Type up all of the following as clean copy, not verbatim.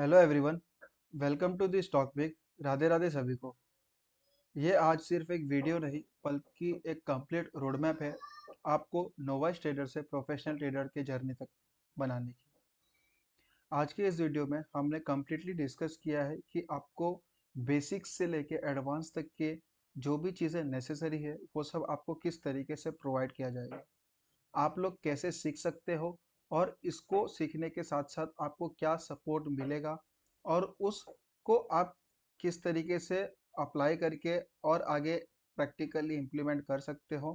Hello everyone, welcome to the stock pick. Radhe Radhe सभी को। ये आज सिर्फ एक वीडियो नहीं बल्कि एक कंप्लीट रोड मैप है आपको नोवाइस ट्रेडर से प्रोफेशनल ट्रेडर के जर्नी तक बनाने की। आज के इस वीडियो में हमने कम्प्लीटली डिस्कस किया है कि आपको बेसिक्स से लेके एडवांस तक के जो भी चीज़ें नेसेसरी है वो सब आपको किस तरीके से प्रोवाइड किया जाएगा, आप लोग कैसे सीख सकते हो और इसको सीखने के साथ साथ आपको क्या सपोर्ट मिलेगा और उसको आप किस तरीके से अप्लाई करके और आगे प्रैक्टिकली इम्प्लीमेंट कर सकते हो,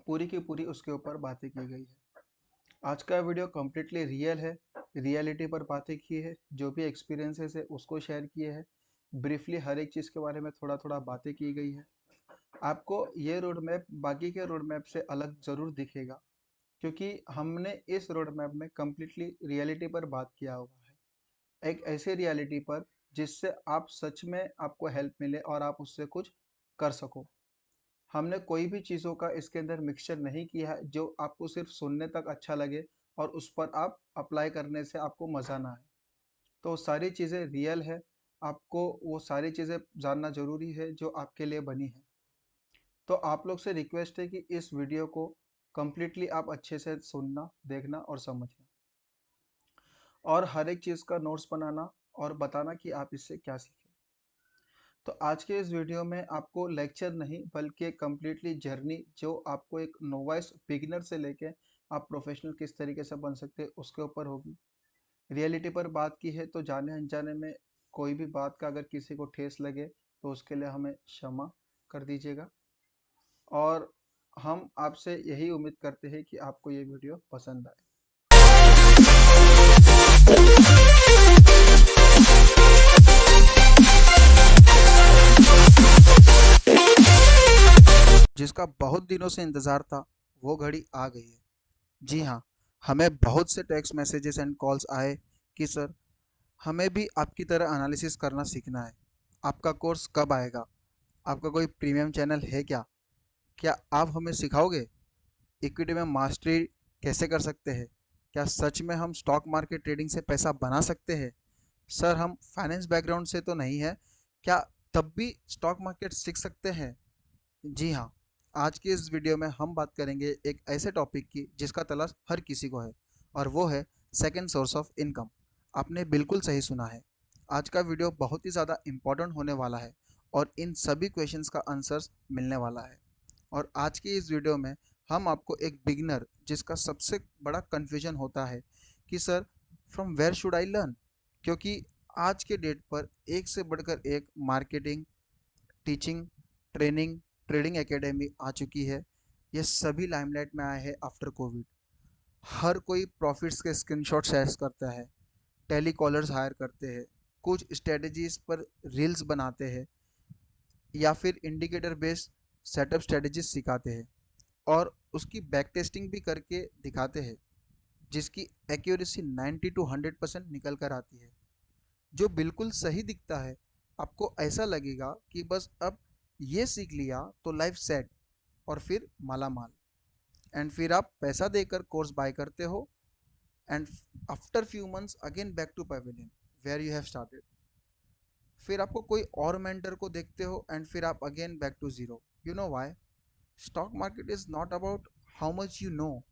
पूरी की पूरी उसके ऊपर बातें की गई है। आज का वीडियो कम्प्लीटली रियल है, रियलिटी पर बातें की है, जो भी एक्सपीरियंसेस है उसको शेयर किए हैं। ब्रीफली हर एक चीज़ के बारे में थोड़ा थोड़ा बातें की गई है। आपको ये रोड मैप बाकी के रोड मैप से अलग ज़रूर दिखेगा, क्योंकि हमने इस रोड मैप में कम्प्लीटली रियलिटी पर बात किया हुआ है, एक ऐसे रियलिटी पर जिससे आप सच में आपको हेल्प मिले और आप उससे कुछ कर सको। हमने कोई भी चीज़ों का इसके अंदर मिक्सचर नहीं किया है जो आपको सिर्फ सुनने तक अच्छा लगे और उस पर आप अप्लाई करने से आपको मज़ा ना आए। तो सारी चीज़ें रियल है, आपको वो सारी चीज़ें जानना ज़रूरी है जो आपके लिए बनी है। तो आप लोग से रिक्वेस्ट है कि इस वीडियो को कम्प्लीटली आप अच्छे से सुनना, देखना और समझना, और हर एक चीज़ का नोट्स बनाना और बताना कि आप इससे क्या सीखें। तो आज के इस वीडियो में आपको लेक्चर नहीं बल्कि कम्प्लीटली जर्नी जो आपको एक नोवाइस बिगिनर से लेके आप प्रोफेशनल किस तरीके से बन सकते हैं उसके ऊपर होगी। रियलिटी पर बात की है तो जाने अनजाने में कोई भी बात का अगर किसी को ठेस लगे तो उसके लिए हमें क्षमा कर दीजिएगा। और हम आपसे यही उम्मीद करते हैं कि आपको ये वीडियो पसंद आए। जिसका बहुत दिनों से इंतज़ार था वो घड़ी आ गई है। जी हाँ, हमें बहुत से टेक्स्ट मैसेजेस एंड कॉल्स आए कि सर हमें भी आपकी तरह एनालिसिस करना सीखना है। आपका कोर्स कब आएगा? आपका कोई प्रीमियम चैनल है क्या? क्या आप हमें सिखाओगे? इक्विटी में मास्टरी कैसे कर सकते हैं? क्या सच में हम स्टॉक मार्केट ट्रेडिंग से पैसा बना सकते हैं? सर हम फाइनेंस बैकग्राउंड से तो नहीं है, क्या तब भी स्टॉक मार्केट सीख सकते हैं? जी हाँ, आज की इस वीडियो में हम बात करेंगे एक ऐसे टॉपिक की जिसका तलाश हर किसी को है, और वो है सेकंड सोर्स ऑफ इनकम। आपने बिल्कुल सही सुना है। आज का वीडियो बहुत ही ज़्यादा इम्पोर्टेंट होने वाला है और इन सभी क्वेश्चंस का आंसर्स मिलने वाला है। और आज की इस वीडियो में हम आपको एक बिगिनर जिसका सबसे बड़ा कन्फ्यूजन होता है कि sir from where should I learn, क्योंकि आज के डेट पर एक से बढ़कर एक marketing, teaching, training, trading academy आ चुकी है। ये सभी लाइमलाइट में आए हैं आफ्टर कोविड। हर कोई प्रॉफिट्स के स्क्रीनशॉट शेयर करता है, टेली कॉलर्स हायर करते हैं, कुछ स्ट्रेटजीज पर रील्स बनाते हैं या फिर इंडिकेटर बेस्ड सेटअप स्ट्रेटजीज सिखाते हैं और उसकी बैक टेस्टिंग भी करके दिखाते हैं, जिसकी एक्यूरेसी 90 टू 100% निकल कर आती है, जो बिल्कुल सही दिखता है। आपको ऐसा लगेगा कि बस अब ये सीख लिया तो लाइफ सेट, और फिर माला माल। एंड फिर आप पैसा देकर कोर्स बाय करते हो and after few months again back to pavilion where you have started. फिर आपको कोई और मेंटर को देखते हो एंड फिर आप again back to zero. You know why? Stock market is not about how much you know,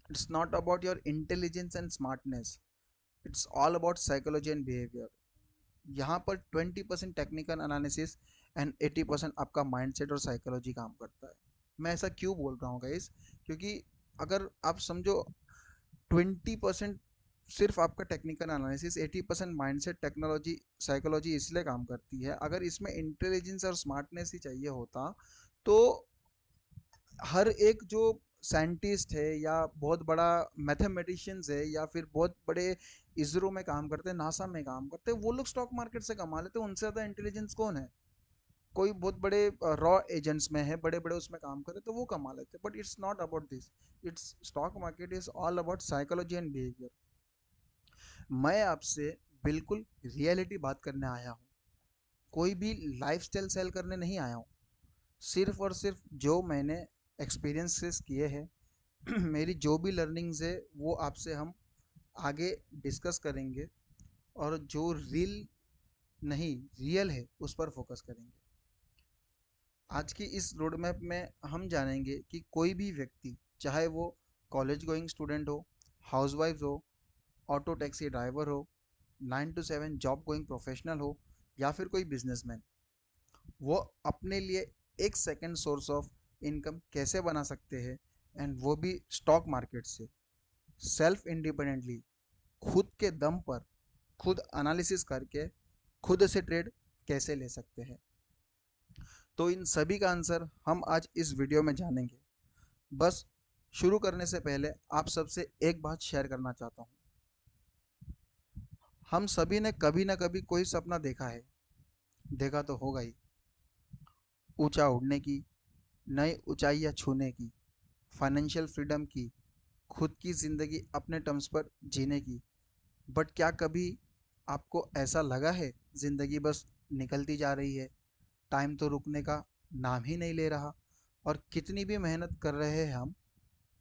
it's not about your intelligence and smartness, it's all about psychology and behaviour. यहाँ पर 20% technical analysis and 80% आपका mindset और psychology काम करता है। मैं ऐसा क्यों बोल रहा हूँ गाइस? क्योंकि अगर आप समझो 20% सिर्फ आपका technical analysis, 80% mindset, technology, psychology इसलिए काम करती है। अगर इसमें इंटेलिजेंस और स्मार्टनेस ही चाहिए होता तो हर एक जो साइंटिस्ट है या बहुत बड़ा मैथमेटिशियंस है या फिर बहुत बड़े इसरो में काम करते हैं, नासा में काम करते हैं, वो लोग स्टॉक मार्केट से कमा लेते हैं। उनसे ज़्यादा इंटेलिजेंस कौन है? कोई बहुत बड़े रॉ एजेंट्स में है, बड़े बड़े उसमें काम करे तो वो कमा लेते हैं। But it's not about this, it's stock market is all about psychology and behaviour. मैं आपसे बिल्कुल रियलिटी बात करने आया हूँ, कोई भी लाइफस्टाइल सेल करने नहीं आया हूँ। सिर्फ और सिर्फ जो मैंने एक्सपीरियंसेस किए हैं मेरी जो भी लर्निंग्स है वो आपसे हम आगे डिस्कस करेंगे और जो रील नहीं रियल है उस पर फोकस करेंगे। आज की इस रोड मैप में हम जानेंगे कि कोई भी व्यक्ति, चाहे वो कॉलेज गोइंग स्टूडेंट हो, हाउसवाइफ हो, ऑटो टैक्सी ड्राइवर हो, 9 to 7 जॉब गोइंग प्रोफेशनल हो, या फिर कोई बिजनेसमैन, वो अपने लिए एक सेकंड सोर्स ऑफ इनकम कैसे बना सकते हैं, एंड वो भी स्टॉक मार्केट से, सेल्फ इंडिपेंडेंटली, खुद के दम पर, खुद एनालिसिस करके खुद से ट्रेड कैसे ले सकते हैं। तो इन सभी का आंसर हम आज इस वीडियो में जानेंगे। बस शुरू करने से पहले आप सबसे एक बात शेयर करना चाहता हूँ। हम सभी ने कभी ना कभी कोई सपना देखा है, देखा तो होगा ही। ऊंचा उड़ने की, नई ऊंचाइयां छूने की, फाइनेंशियल फ्रीडम की, खुद की ज़िंदगी अपने टर्म्स पर जीने की। बट क्या कभी आपको ऐसा लगा है ज़िंदगी बस निकलती जा रही है, टाइम तो रुकने का नाम ही नहीं ले रहा, और कितनी भी मेहनत कर रहे हैं हम,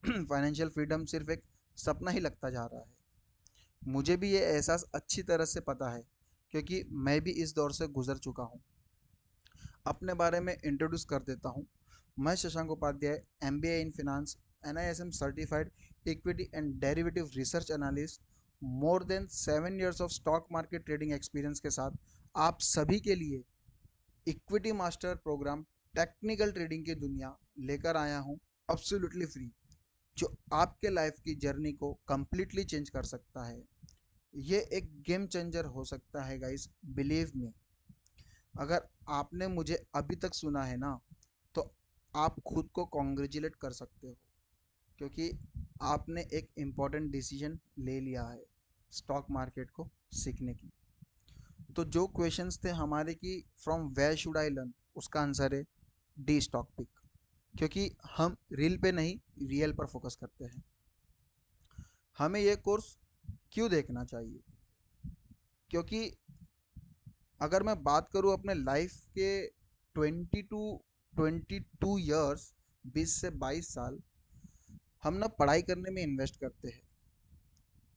फाइनेंशियल फ्रीडम सिर्फ एक सपना ही लगता जा रहा है। मुझे भी ये एहसास अच्छी तरह से पता है, क्योंकि मैं भी इस दौर से गुजर चुका हूँ। अपने बारे में इंट्रोड्यूस कर देता हूँ। मैं Shashank Upadhyay, MBA in finance, NISM certified equity and derivative research analyst, more than 7 years of stock market trading experience के साथ आप सभी के लिए equity master program technical trading की दुनिया लेकर आया हूँ, एब्सोल्युटली फ्री, जो आपके लाइफ की जर्नी को कंप्लीटली चेंज कर सकता है। ये एक गेम चेंजर हो सकता है गाइस, बिलीव मी। अगर आपने मुझे अभी तक सुना है ना, तो आप खुद को कॉन्ग्रेचुलेट कर सकते हो, क्योंकि आपने एक इम्पॉर्टेंट डिसीजन ले लिया है स्टॉक मार्केट को सीखने की। तो जो क्वेश्चंस थे हमारे कि from where should I learn, उसका आंसर है डी, स्टॉक पिक। क्योंकि हम रील पे नहीं, रियल पर फोकस करते हैं। हमें ये कोर्स क्यों देखना चाहिए? क्योंकि अगर मैं बात करूँ अपने लाइफ के 22 ईयर्स, 20 से 22 साल हम ना पढ़ाई करने में इन्वेस्ट करते हैं,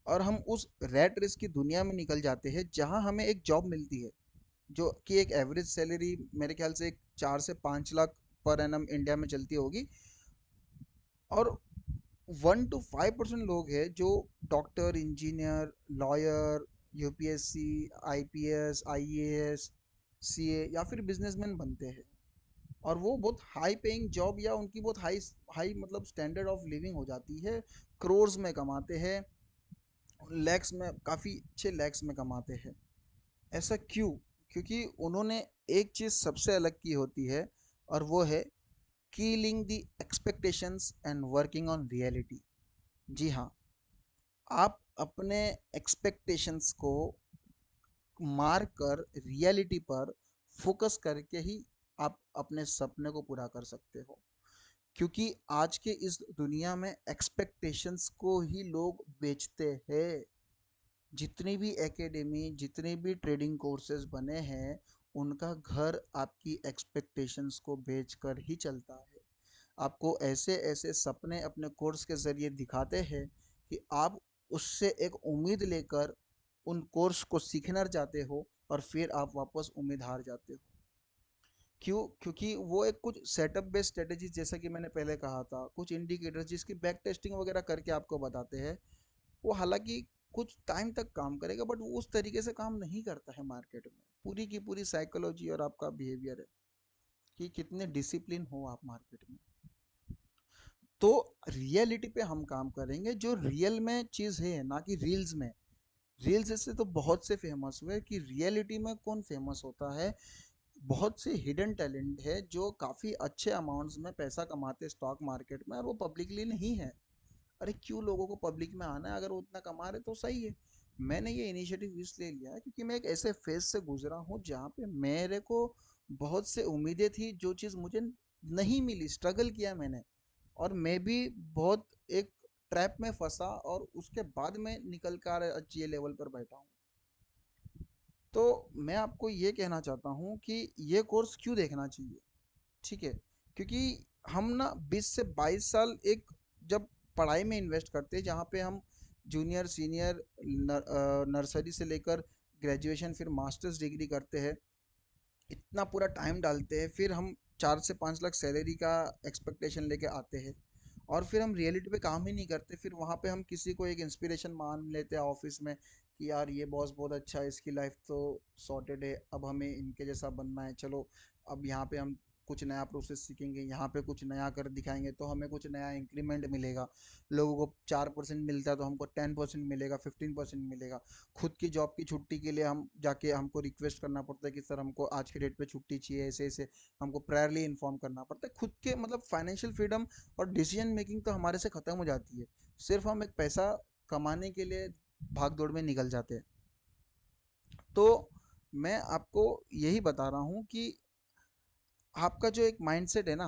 और हम उस रैट रेस की दुनिया में निकल जाते हैं जहां हमें एक जॉब मिलती है जो कि एक एवरेज सैलरी मेरे ख्याल से 4 से 5 लाख पर एनम इंडिया में चलती होगी। और 1 to 5% लोग हैं जो doctor, engineer, lawyer, UPSC, IPS, IAS, CA या फिर बिजनेसमैन बनते हैं। और वो बहुत हाई पेइंग जॉब, या उनकी बहुत हाई हाई मतलब स्टैंडर्ड ऑफ लिविंग हो जाती है, करोर्स में कमाते हैं, लैक्स में, काफ़ी अच्छे लैक्स में कमाते हैं। ऐसा क्यों? क्योंकि उन्होंने एक चीज़ सबसे अलग की होती है, और वो है killing the expectations and working on reality. जी हाँ, आप अपने एक्सपेक्टेशंस को मार कर रियलिटी पर फोकस करके ही आप अपने सपने को पूरा कर सकते हो। क्योंकि आज के इस दुनिया में एक्सपेक्टेशंस को ही लोग बेचते हैं। जितनी भी एकेडमी, जितने भी ट्रेडिंग कोर्सेज बने हैं, उनका घर आपकी एक्सपेक्टेशंस को बेचकर ही चलता है। आपको ऐसे ऐसे सपने अपने कोर्स के ज़रिए दिखाते हैं कि आप उससे एक उम्मीद लेकर उन कोर्स को सीखना चाहते हो, और फिर आप वापस उम्मीद हार जाते हो। क्यों? क्योंकि वो एक कुछ सेटअप बेस्ड स्ट्रेटेजी, जैसा कि मैंने पहले कहा था, कुछ इंडिकेटर्स जिसकी बैक टेस्टिंग वगैरह करके आपको बताते हैं। वो हालांकि कुछ टाइम तक काम करेगा, बट वो उस तरीके से काम नहीं करता है मार्केट में। पूरी की पूरी साइकोलॉजी और आपका बिहेवियर है कि कितने डिसिप्लिन हो आप मार्केट में। तो रियलिटी पे हम काम करेंगे, जो रियल में चीज़ है, ना कि रील्स में। रील्स से तो बहुत से फेमस हुए, कि रियलिटी में कौन फेमस होता है? बहुत से हिडन टैलेंट है जो काफ़ी अच्छे अमाउंट्स में पैसा कमाते हैं स्टॉक मार्केट में, और वो पब्लिकली नहीं है। अरे क्यों लोगों को पब्लिक में आना है? अगर वो उतना कमा रहे तो सही है। मैंने ये इनिशिएटिव इसलिए लिया है क्योंकि मैं एक ऐसे फेज से गुजरा हूँ जहाँ पे मेरे को बहुत से उम्मीदें थी, जो चीज़ मुझे नहीं मिली, स्ट्रगल किया मैंने, और मैं भी बहुत एक ट्रैप में फंसा, और उसके बाद मैं निकल कर अच्छे लेवल पर बैठा हूँ। तो मैं आपको ये कहना चाहता हूँ कि ये कोर्स क्यों देखना चाहिए, ठीक है? क्योंकि हम ना 20 से 22 साल एक जब पढ़ाई में इन्वेस्ट करते हैं, जहाँ पे हम जूनियर, सीनियर, नर्सरी से लेकर ग्रेजुएशन फिर मास्टर्स डिग्री करते हैं, इतना पूरा टाइम डालते हैं, फिर हम 4 से 5 लाख सैलरी का एक्सपेक्टेशन लेके आते हैं और फिर हम रियलिटी पे काम ही नहीं करते। फिर वहाँ पे हम किसी को एक इंस्पिरेशन मान लेते हैं ऑफिस में कि यार ये बॉस बहुत अच्छा है, इसकी लाइफ तो सॉर्टेड है, अब हमें इनके जैसा बनना है, चलो अब यहाँ पे हम कुछ नया प्रोसेस सीखेंगे, यहाँ पे कुछ नया कर दिखाएंगे तो हमें कुछ नया इंक्रीमेंट मिलेगा। लोगों को 4% मिलता है तो हमको 10% मिलेगा, 15% मिलेगा। खुद की जॉब की छुट्टी के लिए हम जाके हमको रिक्वेस्ट करना पड़ता है कि सर हमको आज के डेट पे छुट्टी चाहिए, ऐसे ऐसे हमको प्रायरली इन्फॉर्म करना पड़ता है। खुद के मतलब फाइनेंशियल फ्रीडम और डिसीजन मेकिंग तो हमारे से ख़त्म हो जाती है, सिर्फ हम एक पैसा कमाने के लिए भाग दौड़ में निकल जाते हैं। तो मैं आपको यही बता रहा हूँ कि आपका जो एक माइंडसेट है ना,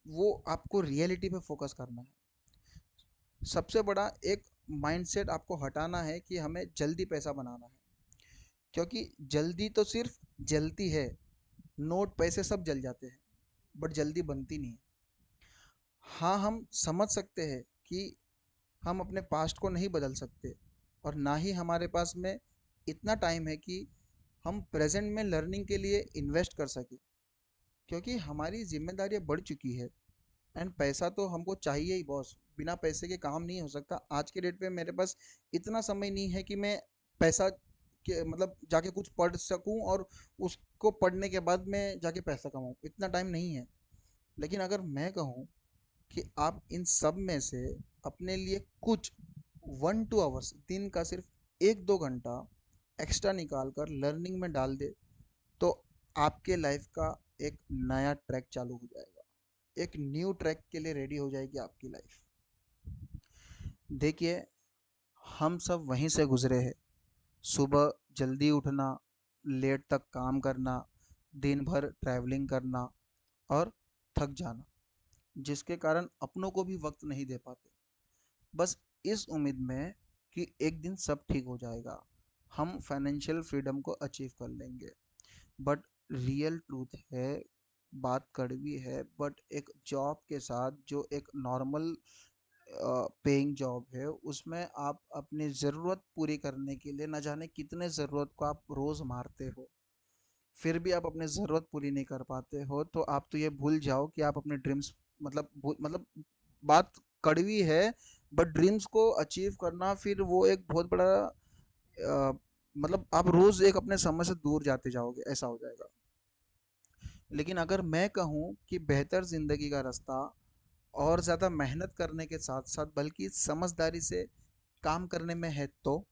वो आपको रियलिटी पे फोकस करना है। सबसे बड़ा एक माइंडसेट आपको हटाना है कि हमें जल्दी पैसा बनाना है, क्योंकि जल्दी तो सिर्फ जलती है, नोट पैसे सब जल जाते हैं, बट जल्दी बनती नहीं है। हाँ, हम समझ सकते हैं कि हम अपने पास्ट को नहीं बदल सकते और ना ही हमारे पास में इतना टाइम है कि हम प्रेजेंट में लर्निंग के लिए इन्वेस्ट कर सके, क्योंकि हमारी जिम्मेदारियां बढ़ चुकी है। एंड पैसा तो हमको चाहिए ही बॉस, बिना पैसे के काम नहीं हो सकता। आज के डेट पे मेरे पास इतना समय नहीं है कि मैं पैसा के मतलब जाके कुछ पढ़ सकूं और उसको पढ़ने के बाद मैं जाके पैसा कमाऊं, इतना टाइम नहीं है। लेकिन अगर मैं कहूं कि आप इन सब में से अपने लिए कुछ 1-2 आवर्स दिन का सिर्फ 1-2 घंटा एक्स्ट्रा निकाल कर लर्निंग में डाल दे, तो आपके लाइफ का एक नया ट्रैक चालू हो जाएगा, एक न्यू ट्रैक के लिए रेडी हो जाएगी आपकी लाइफ। देखिए, हम सब वहीं से गुजरे हैं। सुबह जल्दी उठना, लेट तक काम करना, दिन भर ट्रैवलिंग करना और थक जाना, जिसके कारण अपनों को भी वक्त नहीं दे पाते, बस इस उम्मीद में कि एक दिन सब ठीक हो जाएगा, हम फाइनेंशियल फ्रीडम को अचीव कर लेंगे। बट रियल ट्रूथ है, बात कड़वी है, बट एक जॉब के साथ जो एक नॉर्मल पेइंग जॉब है, उसमें आप अपनी ज़रूरत पूरी करने के लिए न जाने कितने ज़रूरत को आप रोज़ मारते हो, फिर भी आप अपनी ज़रूरत पूरी नहीं कर पाते हो। तो आप तो ये भूल जाओ कि आप अपने ड्रीम्स मतलब बात कड़वी है, बट ड्रीम्स को अचीव करना फिर वो एक बहुत बड़ा मतलब आप रोज़ एक अपने समय से दूर जाते जाओगे, ऐसा हो जाएगा। लेकिन अगर मैं कहूँ कि बेहतर ज़िंदगी का रास्ता और ज़्यादा मेहनत करने के साथ साथ बल्कि समझदारी से काम करने में है, तो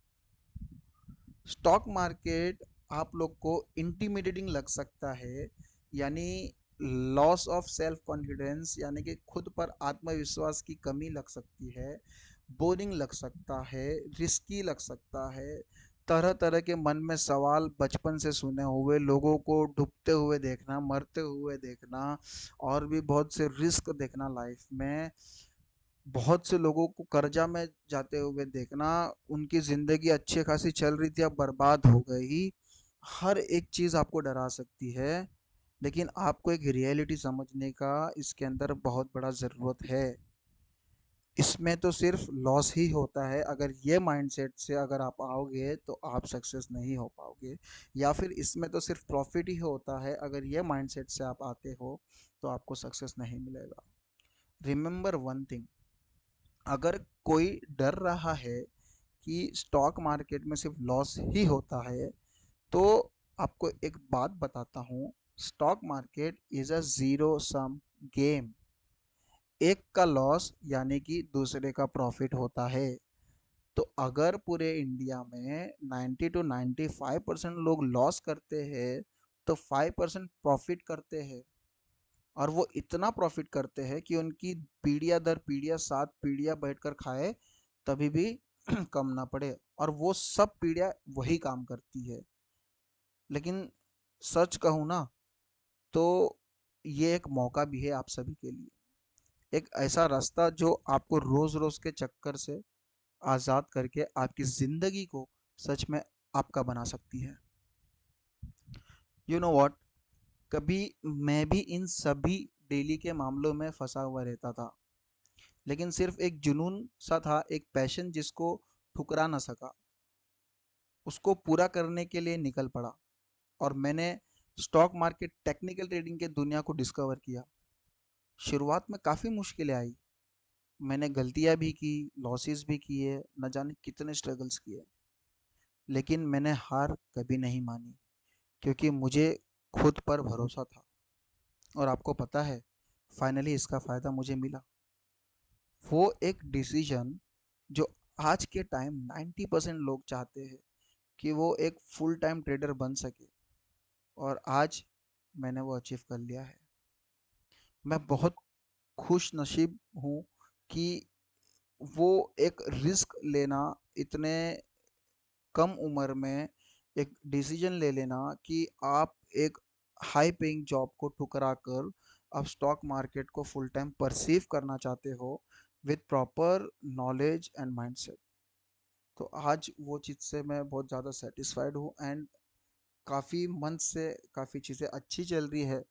स्टॉक मार्केट आप लोग को इंटिमिडेटिंग लग सकता है, यानी लॉस ऑफ सेल्फ कॉन्फिडेंस, यानी कि खुद पर आत्मविश्वास की कमी लग सकती है, बोरिंग लग सकता है, रिस्की लग सकता है। तरह तरह के मन में सवाल बचपन से सुने हुए, लोगों को डूबते हुए देखना, मरते हुए देखना और भी बहुत से रिस्क देखना लाइफ में, बहुत से लोगों को कर्जा में जाते हुए देखना, उनकी ज़िंदगी अच्छी खासी चल रही थी अब बर्बाद हो गई। हर एक चीज़ आपको डरा सकती है, लेकिन आपको एक रियलिटी समझने का इसके अंदर बहुत बड़ा ज़रूरत है। इसमें तो सिर्फ लॉस ही होता है, अगर ये माइंडसेट से अगर आप आओगे तो आप सक्सेस नहीं हो पाओगे, या फिर इसमें तो सिर्फ प्रॉफिट ही होता है, अगर ये माइंडसेट से आप आते हो तो आपको सक्सेस नहीं मिलेगा। रिमेंबर वन थिंग, अगर कोई डर रहा है कि स्टॉक मार्केट में सिर्फ लॉस ही होता है, तो आपको एक बात बताता हूँ, stock market is a zero sum game. एक का लॉस यानी कि दूसरे का प्रॉफिट होता है। तो अगर पूरे इंडिया में 90 to 95% लोग लॉस करते हैं, तो 5% प्रॉफिट करते हैं, और वो इतना प्रॉफिट करते हैं कि उनकी पीढ़ियां दर पीढ़ियां 7 पीढ़ियां बैठकर खाए तभी भी कम ना पड़े, और वो सब पीढ़ियां वही काम करती है। लेकिन सच कहूँ ना, तो ये एक मौका भी है आप सभी के लिए, एक ऐसा रास्ता जो आपको रोज रोज के चक्कर से आज़ाद करके आपकी ज़िंदगी को सच में आपका बना सकती है। यू नो वॉट, कभी मैं भी इन सभी डेली के मामलों में फंसा हुआ रहता था, लेकिन सिर्फ एक जुनून सा था, एक पैशन जिसको ठुकरा ना सका। उसको पूरा करने के लिए निकल पड़ा और मैंने स्टॉक मार्केट टेक्निकल ट्रेडिंग के दुनिया को डिस्कवर किया। शुरुआत में काफ़ी मुश्किलें आई, मैंने गलतियां भी की, लॉसेस भी किए, न जाने कितने स्ट्रगल्स किए, लेकिन मैंने हार कभी नहीं मानी क्योंकि मुझे खुद पर भरोसा था। और आपको पता है, फाइनली इसका फ़ायदा मुझे मिला। वो एक डिसीजन जो आज के टाइम 90% लोग चाहते हैं कि वो एक फुल टाइम ट्रेडर बन सके, और आज मैंने वो अचीव कर लिया है। मैं बहुत खुश नसीब हूँ कि वो एक रिस्क लेना, इतने कम उम्र में एक डिसीजन ले लेना कि आप एक हाई पेइंग जॉब को ठुकरा कर आप स्टॉक मार्केट को फुल टाइम परसीव करना चाहते हो with proper knowledge and mindset. तो आज वो चीज़ से मैं बहुत ज़्यादा सेटिस्फाइड हूँ, एंड काफ़ी मंथ से काफ़ी चीज़ें अच्छी चल रही है।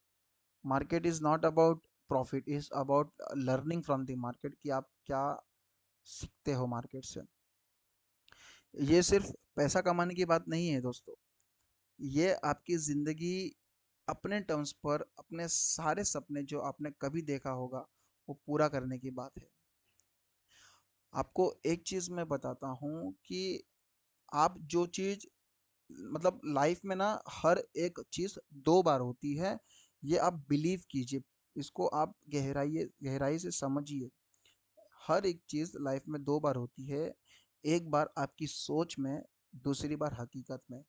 Market is not about profit, is about learning from the market कि आप क्या सीखते हो मार्केट से। ये सिर्फ पैसा कमाने की बात नहीं है दोस्तों, ये आपकी ज़िंदगी अपने टर्म्स पर अपने सारे सपने जो आपने कभी देखा होगा वो पूरा करने की बात है। आपको एक चीज़ मैं बताता हूँ कि आप जो चीज़, मतलब लाइफ में ना हर एक चीज़ दो बार होती है, ये आप बिलीव कीजिए, इसको आप गहराई से समझिए। हर एक चीज़ लाइफ में दो बार होती है, एक बार आपकी सोच में, दूसरी बार हकीकत में।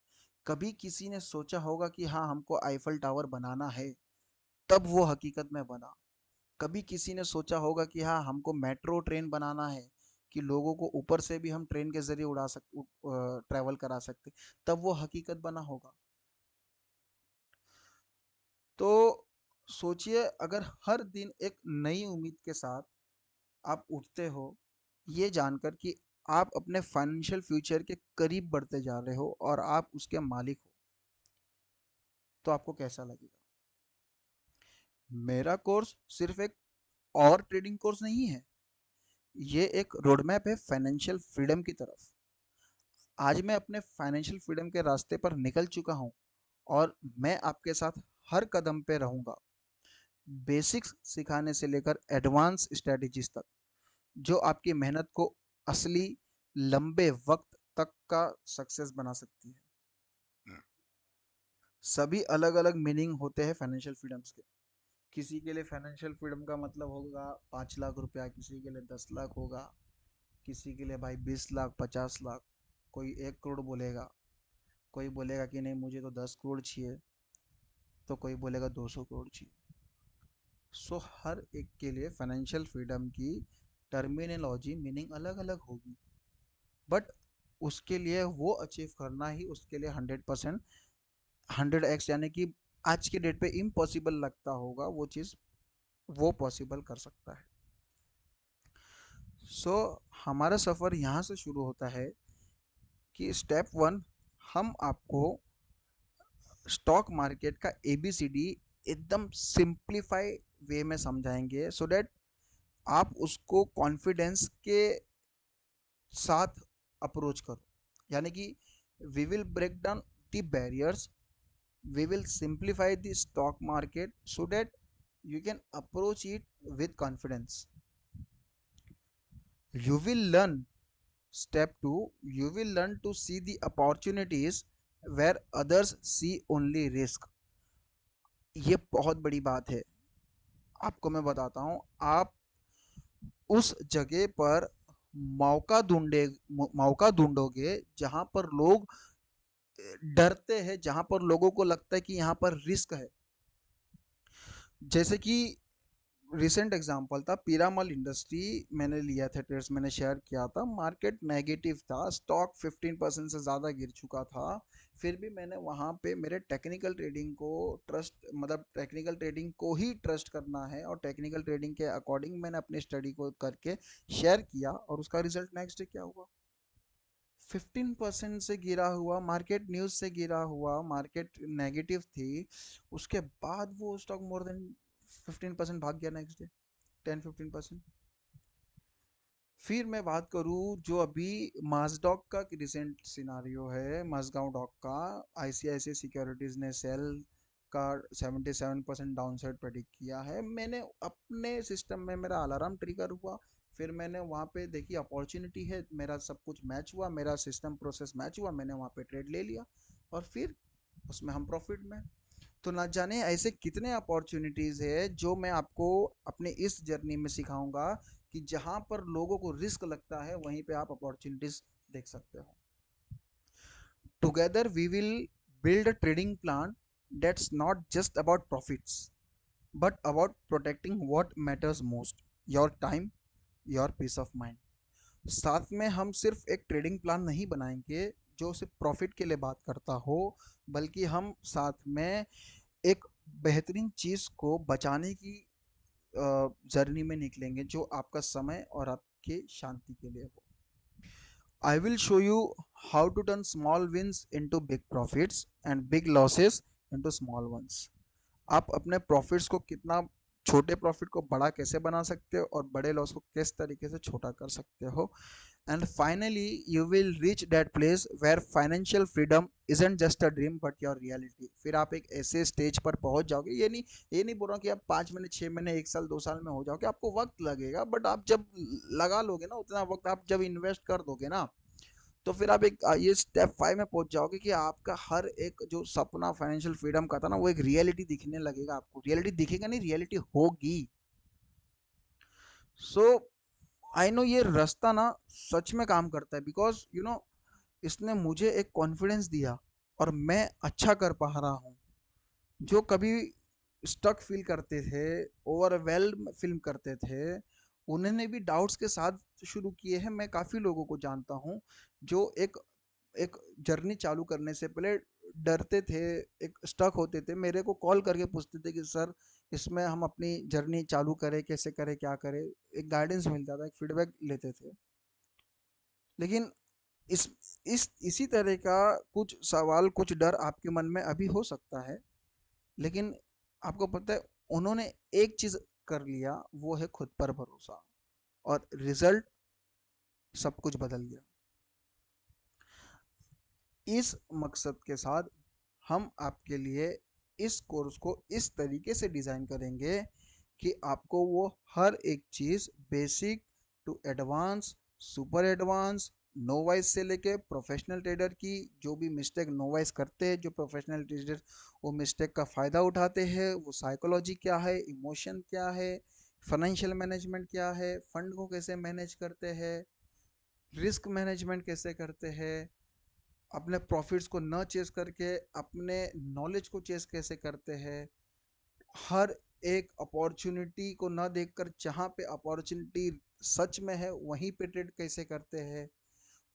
कभी किसी ने सोचा होगा कि हाँ हमको आईफल टावर बनाना है, तब वो हकीकत में बना। कभी किसी ने सोचा होगा कि हाँ हमको मेट्रो ट्रेन बनाना है, कि लोगों को ऊपर से भी हम ट्रेन के जरिए ट्रैवल करा सकते, तब वो हकीकत बना होगा। तो सोचिए, अगर हर दिन एक नई उम्मीद के साथ आप उठते हो, ये जानकर कि आप अपने फाइनेंशियल फ्यूचर के करीब बढ़ते जा रहे हो और आप उसके मालिक हो, तो आपको कैसा लगेगा? मेरा कोर्स सिर्फ एक और ट्रेडिंग कोर्स नहीं है, ये एक रोड मैप है फाइनेंशियल फ्रीडम की तरफ। आज मैं अपने फाइनेंशियल फ्रीडम के रास्ते पर निकल चुका हूँ, और मैं आपके साथ हर कदम पे रहूँगा, बेसिक्स सिखाने से लेकर एडवांस स्ट्रेटजीज तक, जो आपकी मेहनत को असली लंबे वक्त तक का सक्सेस बना सकती है। सभी अलग अलग मीनिंग होते हैं फाइनेंशियल फ्रीडम्स के। किसी के लिए फाइनेंशियल फ्रीडम का मतलब होगा 5 लाख रुपया, किसी के लिए 10 लाख होगा, किसी के लिए भाई 20 लाख, 50 लाख, कोई 1 करोड़ बोलेगा, कोई बोलेगा कि नहीं मुझे तो 10 करोड़ चाहिए, तो कोई बोलेगा 200 करोड़ चाहिए। सो हर एक के लिए फाइनेंशियल फ्रीडम की टर्मिनोलॉजी मीनिंग अलग अलग होगी, बट उसके लिए वो अचीव करना ही उसके लिए 100%, 100x, यानी कि आज के डेट पे इम्पॉसिबल लगता होगा, वो चीज़ वो पॉसिबल कर सकता है। सो हमारा सफ़र यहाँ से शुरू होता है कि स्टेप वन, हम आपको स्टॉक मार्केट का ABCD एकदम सिंप्लीफाई वे में समझाएंगे, सो दैट आप उसको कॉन्फिडेंस के साथ अप्रोच करो। यानी कि we will break down the barriers, we will simplify the stock market so that you can approach it with confidence. You will learn, step 2, you will learn to see the opportunities where others see only risk। ये बहुत बड़ी बात है। आपको मैं बताता हूँ, आप उस जगह पर मौका ढूंढोगे जहां पर लोग डरते हैं, जहां पर लोगों को लगता है कि यहाँ पर रिस्क है। जैसे कि रिसेंट एग्जांपल था पीरामल इंडस्ट्री, मैंने लिया था ट्रेड्स, मैंने शेयर किया था, मार्केट नेगेटिव था, स्टॉक 15% से ज़्यादा गिर चुका था, फिर भी मैंने वहाँ पे मेरे टेक्निकल ट्रेडिंग को ट्रस्ट, मतलब टेक्निकल ट्रेडिंग को ही ट्रस्ट करना है, और टेक्निकल ट्रेडिंग के अकॉर्डिंग मैंने अपनी स्टडी को करके शेयर किया, और उसका रिजल्ट नेक्स्ट डे क्या हुआ? 15% से गिरा हुआ मार्केट, न्यूज़ से गिरा हुआ मार्केट नेगेटिव थी, उसके बाद वो स्टॉक मोर देन 15% भाग गया नेक्स्ट डे, 10-15%। फिर मैं बात करूँ जो अभी माजडॉक का रिसेंट सिनारियो है, मजगांव डॉक का। आईसीआईसीआई सिक्योरिटीज ने सेल का 77% डाउनसाइड प्रेडिक्ट किया है। मैंने अपने सिस्टम में मेरा अलार्म ट्रिगर हुआ, फिर मैंने वहाँ पे देखी अपॉर्चुनिटी है, मेरा सब कुछ मैच हुआ, मेरा सिस्टम प्रोसेस मैच हुआ, मैंने वहाँ पे ट्रेड ले लिया और फिर उसमें हम प्रॉफिट में। तो ना जाने ऐसे कितने अपॉर्चुनिटीज है जो मैं आपको अपने इस जर्नी में सिखाऊंगा कि जहां पर लोगों को रिस्क लगता है वहीं पे आप अपॉर्चुनिटीज देख सकते हो। Together we will build a trading plan that's not just about profits but about protecting what matters most, your time, your peace of mind। साथ में हम सिर्फ एक ट्रेडिंग प्लान नहीं बनाएंगे जो सिर्फ प्रॉफिट के लिए बात करता हो, बल्कि हम साथ में एक बेहतरीन चीज़ को बचाने की जर्नी में निकलेंगे जो आपका समय और आपके शांति के लिए हो। I will show you how to turn small wins into big profits and big losses into small ones। आप अपने प्रॉफिट्स को कितना, छोटे प्रॉफिट को बड़ा कैसे बना सकते हो और बड़े लॉस को किस तरीके से छोटा कर सकते हो। And finally you will reach that place where financial freedom isn't just a dream but your reality. फिर आप एक ऐसे स्टेज पर पहुंच जाओगे, ये नहीं बोल रहा कि आप 5 महीने 6 महीने 1 साल 2 साल में हो जाओगे, आपको वक्त लगेगा, बट आप जब लगा लोगे ना उतना वक्त, आप जब इन्वेस्ट कर दोगे ना, तो फिर आप एक ये स्टेप 5 में पहुंच जाओगे कि आपका हर एक जो सपना फाइनेंशियल फ्रीडम का था ना वो एक रियलिटी दिखने लगेगा। आपको रियलिटी दिखेगा नहीं, रियलिटी होगी। सो आई नो ये रास्ता ना सच में काम करता है, बिकॉज इसने मुझे एक कॉन्फिडेंस दिया और मैं अच्छा कर पा रहा हूँ। जो कभी स्टक फील करते थे, ओवरवेल्म फील करते थे, उन्होंने भी डाउट्स के साथ शुरू किए हैं। मैं काफ़ी लोगों को जानता हूँ जो एक एक जर्नी चालू करने से पहले डरते थे, एक स्टक होते थे, मेरे को कॉल करके पूछते थे कि सर इसमें हम अपनी जर्नी चालू करें, कैसे करें, क्या करें। एक गाइडेंस मिलता था, एक फीडबैक लेते थे। लेकिन इस इसी तरह का कुछ सवाल, कुछ डर आपके मन में अभी हो सकता है, लेकिन आपको पता है उन्होंने एक चीज कर लिया, वो है खुद पर भरोसा, और रिजल्ट सब कुछ बदल गया। इस मकसद के साथ हम आपके लिए इस कोर्स को इस तरीके से डिज़ाइन करेंगे कि आपको वो हर एक चीज़, basic to advance, super advance, novice से लेके प्रोफेशनल ट्रेडर की जो भी मिस्टेक नोवाइस करते हैं, जो प्रोफेशनल ट्रेडर वो मिस्टेक का फ़ायदा उठाते हैं, वो साइकोलॉजी क्या है, इमोशन क्या है, फाइनेंशियल मैनेजमेंट क्या है, फंड को कैसे मैनेज करते हैं, रिस्क मैनेजमेंट कैसे करते हैं, अपने प्रॉफिट्स को न चेस करके अपने नॉलेज को चेस कैसे करते हैं, हर एक अपॉर्चुनिटी को न देखकर जहाँ पे अपॉर्चुनिटी सच में है वहीं पे ट्रेड कैसे करते हैं,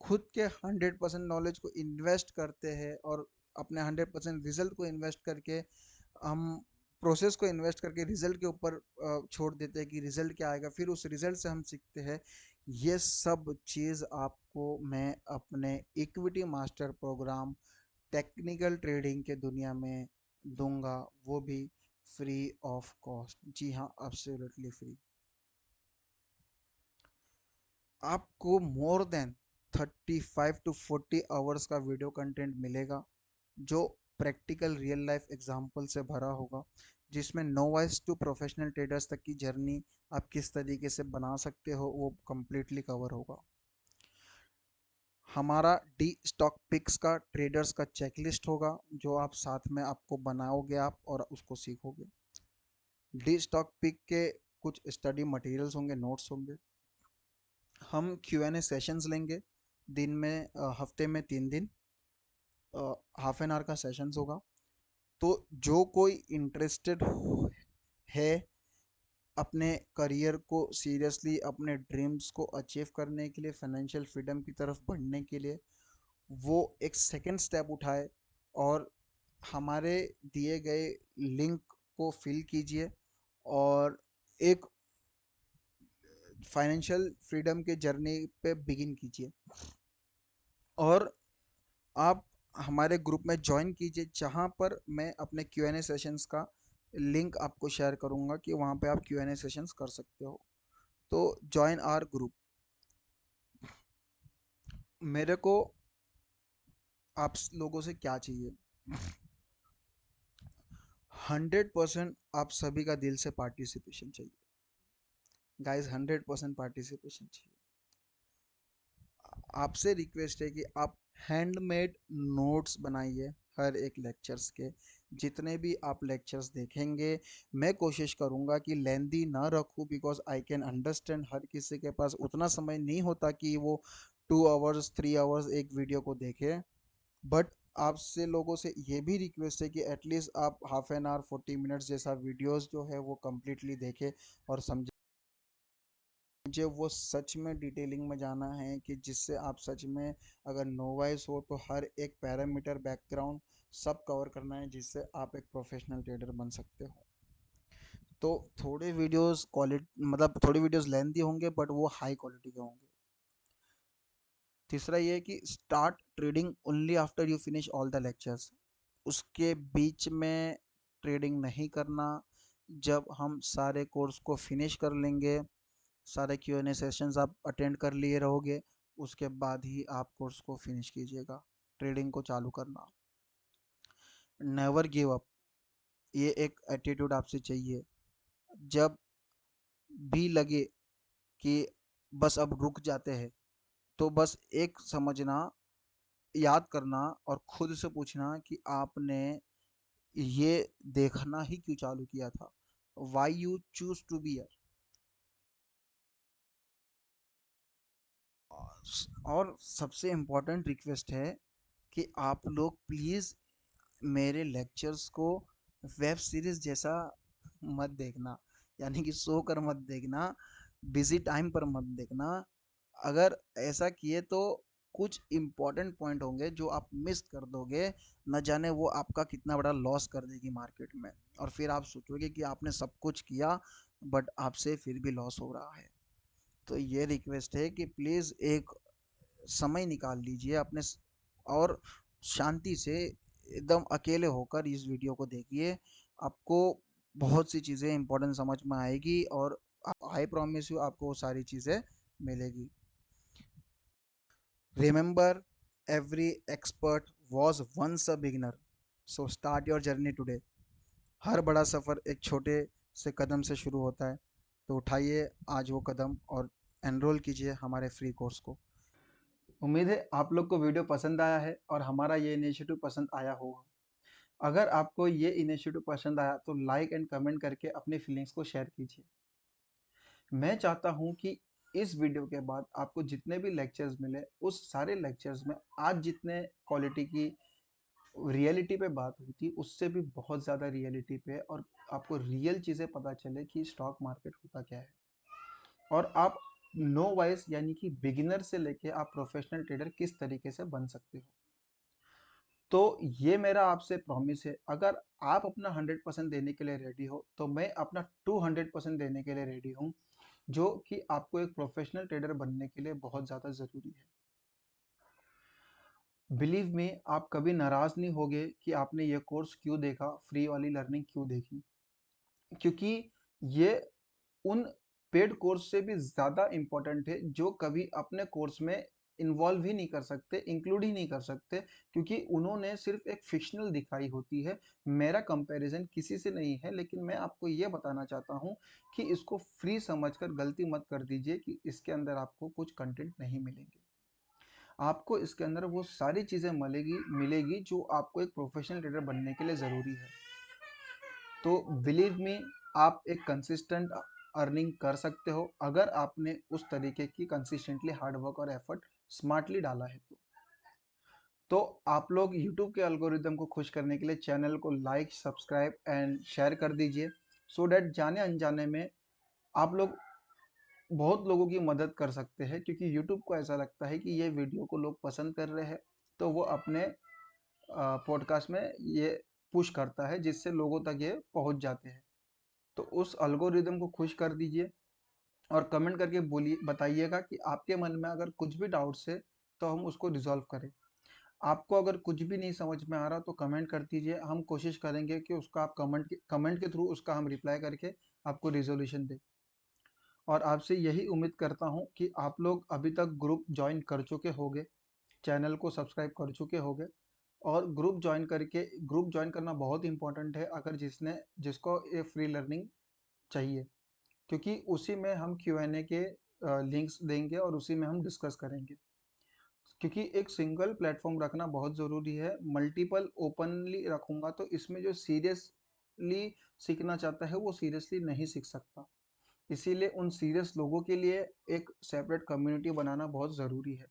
खुद के 100% नॉलेज को इन्वेस्ट करते हैं और अपने 100% रिजल्ट को इन्वेस्ट करके हम प्रोसेस को इन्वेस्ट करके रिजल्ट के ऊपर छोड़ देते हैं कि रिजल्ट क्या आएगा, फिर उस रिजल्ट से हम सीखते हैं। ये सब चीज़ आपको मैं अपने equity master program technical trading के दुनिया में दूंगा, वो भी फ्री ऑफ कॉस्ट। जी हाँ, एब्सोल्युटली फ्री। आपको मोर देन 35 to 40 आवर्स का वीडियो कंटेंट मिलेगा जो प्रैक्टिकल रियल लाइफ एग्जांपल से भरा होगा, जिसमें नोवाइस टू प्रोफेशनल ट्रेडर्स तक की जर्नी आप किस तरीके से बना सकते हो वो कंप्लीटली कवर होगा। हमारा डी स्टॉक पिक्स का ट्रेडर्स का चेकलिस्ट होगा जो आप साथ में आपको बनाओगे आप और उसको सीखोगे। डी स्टॉक पिक के कुछ स्टडी मटेरियल्स होंगे, नोट्स होंगे। हम क्यू एन ए सेशंस लेंगे दिन में, हफ्ते में 3 दिन, हाफ एन आवर का सेशंस होगा। तो जो कोई इंटरेस्टेड है अपने करियर को सीरियसली, अपने ड्रीम्स को अचीव करने के लिए, फाइनेंशियल फ्रीडम की तरफ बढ़ने के लिए, वो एक सेकंड स्टेप उठाए और हमारे दिए गए लिंक को फिल कीजिए और एक फाइनेंशियल फ्रीडम के जर्नी पे बिगिन कीजिए। और आप हमारे ग्रुप में ज्वाइन कीजिए जहाँ पर मैं अपने क्यू एन ए सेशंस का लिंक आपको शेयर करूँगा कि वहाँ पे आप क्यू एन ए सेशंस कर सकते हो। तो ज्वाइन आवर ग्रुप। मेरे को आप लोगों से क्या चाहिए? 100% आप सभी का दिल से पार्टिसिपेशन चाहिए। गाइस 100% पार्टिसिपेशन चाहिए। आपसे रिक्वेस्ट है कि आप हैंडमेड नोट्स बनाइए हर एक लेक्चर्स के। जितने भी आप लेक्चर्स देखेंगे, मैं कोशिश करूँगा कि लेंदी ना रखूँ, because I can understand her किसी के पास उतना समय नहीं होता कि वो 2 आवर्स 3 आवर्स एक वीडियो को देखे। बट आपसे लोगों से ये भी रिक्वेस्ट है कि एटलीस्ट आप हाफ एन आवर 40 मिनट्स जैसा वीडियोस जो है वो कम्प्लीटली देखें और समझें। मुझे वो सच में डिटेलिंग में जाना है कि जिससे आप सच में, अगर नोवाइस हो तो हर एक पैरामीटर बैकग्राउंड सब कवर करना है, जिससे आप एक प्रोफेशनल ट्रेडर बन सकते हो। तो थोड़े वीडियोस क्वालिटी, मतलब थोड़ी वीडियोस लेंथी होंगे बट वो हाई क्वालिटी के होंगे। तीसरा ये है कि start trading only after you finish all the lectures. उसके बीच में ट्रेडिंग नहीं करना। जब हम सारे कोर्स को फिनिश कर लेंगे, सारे Q&A सेशंस आप अटेंड कर लिए रहोगे, उसके बाद ही आप कोर्स को फिनिश कीजिएगा। ट्रेडिंग को चालू करना, नेवर गिव अप, ये एक एटीट्यूड आपसे चाहिए। जब भी लगे कि बस अब रुक जाते हैं, तो बस एक समझना, याद करना और खुद से पूछना कि आपने ये देखना ही क्यों चालू किया था। Why you choose to be here. और सबसे इम्पोर्टेंट रिक्वेस्ट है कि आप लोग प्लीज़ मेरे लेक्चर्स को वेब सीरीज जैसा मत देखना, यानी कि सो कर मत देखना, बिजी टाइम पर मत देखना। अगर ऐसा किए तो कुछ इम्पोर्टेंट पॉइंट होंगे जो आप मिस कर दोगे, न जाने वो आपका कितना बड़ा लॉस कर देगी मार्केट में, और फिर आप सोचोगे कि आपने सब कुछ किया बट आपसे फिर भी लॉस हो रहा है। तो ये रिक्वेस्ट है कि प्लीज़ एक समय निकाल लीजिए अपने और शांति से एकदम अकेले होकर इस वीडियो को देखिए। आपको बहुत सी चीज़ें इंपॉर्टेंट समझ में आएगी और आई प्रॉमिस यू आपको वो सारी चीज़ें मिलेगी। Remember, every expert was once a beginner, so start your journey today. हर बड़ा सफ़र एक छोटे से कदम से शुरू होता है, तो उठाइए आज वो कदम और एनरोल कीजिए हमारे फ्री कोर्स को। उम्मीद है आप लोग को वीडियो पसंद आया है और हमारा ये इनिशिएटिव पसंद आया होगा। अगर आपको ये इनिशिएटिव पसंद आया तो लाइक एंड कमेंट करके अपनी फीलिंग्स को शेयर कीजिए। मैं चाहता हूँ कि इस वीडियो के बाद आपको जितने भी लेक्चर्स मिले, उस सारे लेक्चर्स में आज जितने क्वालिटी की रियलिटी पे बात हुई थी, उससे भी बहुत ज़्यादा रियलिटी पे, और आपको रियल चीज़ें पता चले कि स्टॉक मार्केट होता क्या है, और आप नो वाइज यानी कि बिगिनर से लेके आप प्रोफेशनल ट्रेडर किस तरीके से बन सकते हो। तो ये मेरा आपसे प्रॉमिस है, अगर आप अपना 100% देने के लिए रेडी हो तो मैं अपना 200% देने के लिए रेडी हूँ, जो कि आपको एक प्रोफेशनल ट्रेडर बनने के लिए बहुत ज़्यादा ज़रूरी है। बिलीव मी, आप कभी नाराज़ नहीं होगे कि आपने ये कोर्स क्यों देखा, फ्री वाली लर्निंग क्यों देखी, क्योंकि ये उन पेड कोर्स से भी ज़्यादा इम्पोर्टेंट है जो कभी अपने कोर्स में इन्वॉल्व ही नहीं कर सकते, इंक्लूड ही नहीं कर सकते, क्योंकि उन्होंने सिर्फ एक फिक्शनल दिखाई होती है। मेरा कंपैरिजन किसी से नहीं है, लेकिन मैं आपको ये बताना चाहता हूँ कि इसको फ्री समझकर गलती मत कर दीजिए कि इसके अंदर आपको कुछ कंटेंट नहीं मिलेंगे। आपको इसके अंदर वो सारी चीज़ें मिलेगी मिलेगी जो आपको एक प्रोफेशनल ट्रेडर बनने के लिए ज़रूरी है। तो बिलीव मी, आप एक कंसिस्टेंट अर्निंग कर सकते हो अगर आपने उस तरीके की कंसिस्टेंटली हार्ड वर्क और एफर्ट स्मार्टली डाला है। तो आप लोग YouTube के एल्गोरिदम को खुश करने के लिए चैनल को लाइक, सब्सक्राइब एंड शेयर कर दीजिए, सो डैट जाने अनजाने में आप लोग बहुत लोगों की मदद कर सकते हैं, क्योंकि YouTube को ऐसा लगता है कि ये वीडियो को लोग पसंद कर रहे हैं, तो वो अपने पॉडकास्ट में ये पुश करता है, जिससे लोगों तक ये पहुंच जाते हैं। तो उस एल्गोरिदम को खुश कर दीजिए और कमेंट करके बोलिए, बताइएगा कि आपके मन में अगर कुछ भी डाउट्स है तो हम उसको रिजॉल्व करें। आपको अगर कुछ भी नहीं समझ में आ रहा तो कमेंट कर दीजिए, हम कोशिश करेंगे कि उसका आप कमेंट के थ्रू उसका हम रिप्लाई करके आपको रिजोल्यूशन दें। और आपसे यही उम्मीद करता हूँ कि आप लोग अभी तक ग्रुप ज्वाइन कर चुके होंगे। चैनल को सब्सक्राइब कर चुके होंगे और ग्रुप ज्वाइन करना बहुत इंपॉर्टेंट है अगर जिसको ये फ्री लर्निंग चाहिए, क्योंकि उसी में हम Q&A के लिंक्स देंगे और उसी में हम डिस्कस करेंगे। क्योंकि एक सिंगल प्लेटफॉर्म रखना बहुत ज़रूरी है, मल्टीपल ओपनली रखूंगा तो इसमें जो सीरियसली सीखना चाहता है वो सीरियसली नहीं सीख सकता। इसीलिए उन सीरियस लोगों के लिए एक सेपरेट कम्युनिटी बनाना बहुत ज़रूरी है।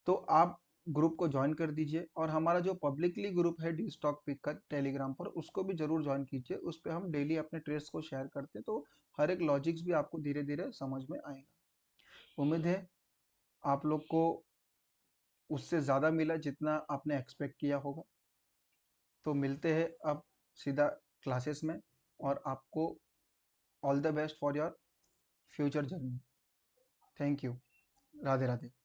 तो आप ग्रुप को ज्वाइन कर दीजिए और हमारा जो पब्लिकली ग्रुप है डी स्टॉक पिक का टेलीग्राम पर, उसको भी जरूर ज्वाइन कीजिए। उस पर हम डेली अपने ट्रेड्स को शेयर करते हैं, तो हर एक लॉजिक्स भी आपको धीरे धीरे समझ में आएगा। उम्मीद है आप लोग को उससे ज़्यादा मिला जितना आपने एक्सपेक्ट किया होगा। तो मिलते हैं अब सीधा क्लासेस में, और आपको all the best for your future journey. Thank you. Radhe Radhe.